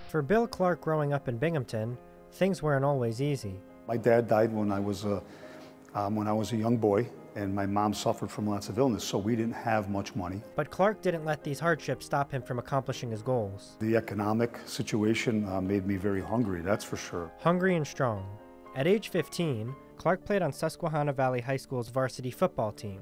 For Bill Clark growing up in Binghamton, things weren't always easy. My dad died when I was a young boy, and my mom suffered from lots of illness, so we didn't have much money. But Clark didn't let these hardships stop him from accomplishing his goals. The economic situation made me very hungry, that's for sure. Hungry and strong. At age 15, Clark played on Susquehanna Valley High School's varsity football team.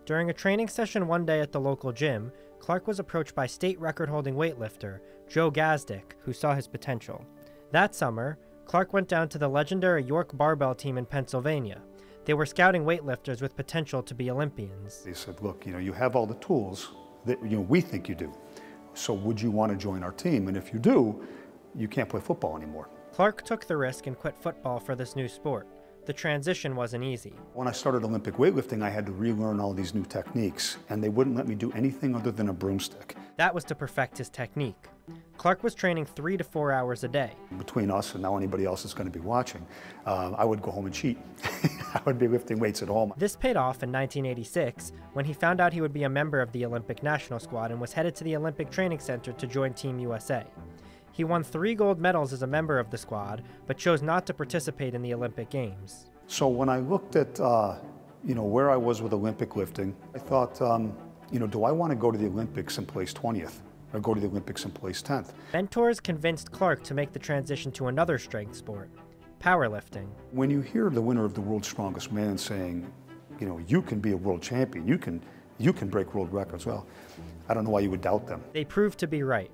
During a training session one day at the local gym, Clark was approached by state record-holding weightlifter Joe Gazdik, who saw his potential. That summer, Clark went down to the legendary York Barbell team in Pennsylvania. They were scouting weightlifters with potential to be Olympians. They said, look, you have all the tools that we think you do. So would you want to join our team? And if you do, you can't play football anymore. Clark took the risk and quit football for this new sport. The transition wasn't easy. When I started Olympic weightlifting, I had to relearn all these new techniques, and they wouldn't let me do anything other than a broomstick. That was to perfect his technique. Clark was training 3 to 4 hours a day. Between us and now anybody else is going to be watching, I would go home and cheat. I would be lifting weights at home. This paid off in 1986 when he found out he would be a member of the Olympic national squad and was headed to the Olympic Training Center to join Team USA. He won 3 gold medals as a member of the squad, but chose not to participate in the Olympic Games. So when I looked at where I was with Olympic lifting, I thought, do I want to go to the Olympics and place 20th? Or go to the Olympics and place 10th? Mentors convinced Clark to make the transition to another strength sport, powerlifting. When you hear the winner of the World's Strongest Man saying, you can be a world champion, you can break world records, well, I don't know why you would doubt them. They proved to be right.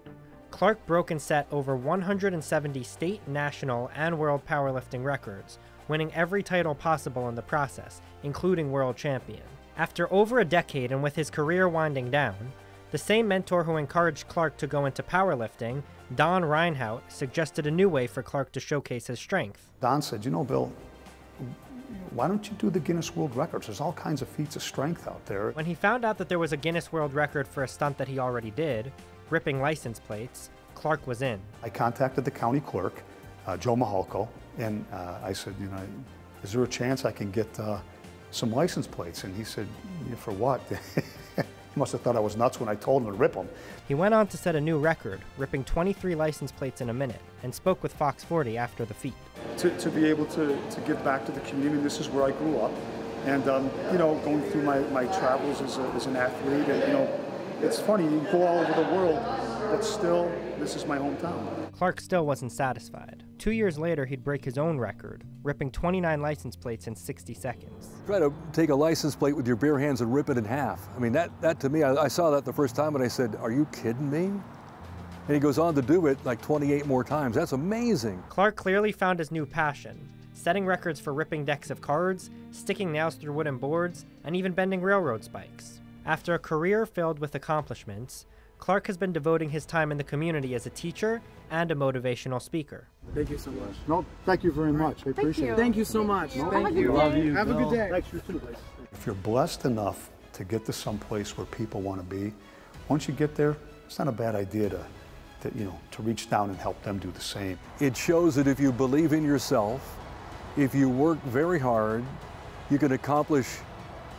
Clark broke and set over 170 state, national, and world powerlifting records, winning every title possible in the process, including world champion. After over a decade and with his career winding down, the same mentor who encouraged Clark to go into powerlifting, Don Reinhout, suggested a new way for Clark to showcase his strength. Don said, Bill, why don't you do the Guinness World Records? There's all kinds of feats of strength out there. When he found out that there was a Guinness World Record for a stunt that he already did, ripping license plates, Clark was in. I contacted the county clerk, Joe Mahalko, and I said, is there a chance I can get some license plates? And he said, for what? He must have thought I was nuts when I told him to rip them. He went on to set a new record, ripping 23 license plates in a minute, and spoke with Fox 40 after the feat. To be able to give back to the community, this is where I grew up. And, going through my travels as an athlete, and, it's funny, you go all over the world, but still, this is my hometown. Clark still wasn't satisfied. 2 years later, he'd break his own record, ripping 29 license plates in 60 seconds. Try to take a license plate with your bare hands and rip it in half. I mean, that to me, I saw that the first time and I said, are you kidding me? And he goes on to do it like 28 more times. That's amazing. Clark clearly found his new passion, setting records for ripping decks of cards, sticking nails through wooden boards, and even bending railroad spikes. After a career filled with accomplishments, Clark has been devoting his time in the community as a teacher and a motivational speaker. Thank you so much. No, thank you very much. I appreciate it. Thank you so much. No, thank you. Love you. Have a good day. Thanks, you too. If you're blessed enough to get to some place where people want to be, once you get there, it's not a bad idea to reach down and help them do the same. It shows that if you believe in yourself, if you work very hard, you can accomplish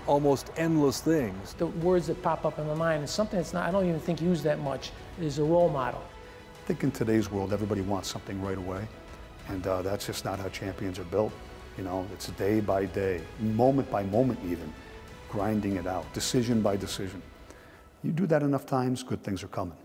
almost endless things. The words that pop up in my mind is something that's I don't even think used that much, is a role model. I think in today's world, everybody wants something right away, and that's just not how champions are built. It's day by day, moment by moment even, grinding it out, decision by decision. You do that enough times, good things are coming.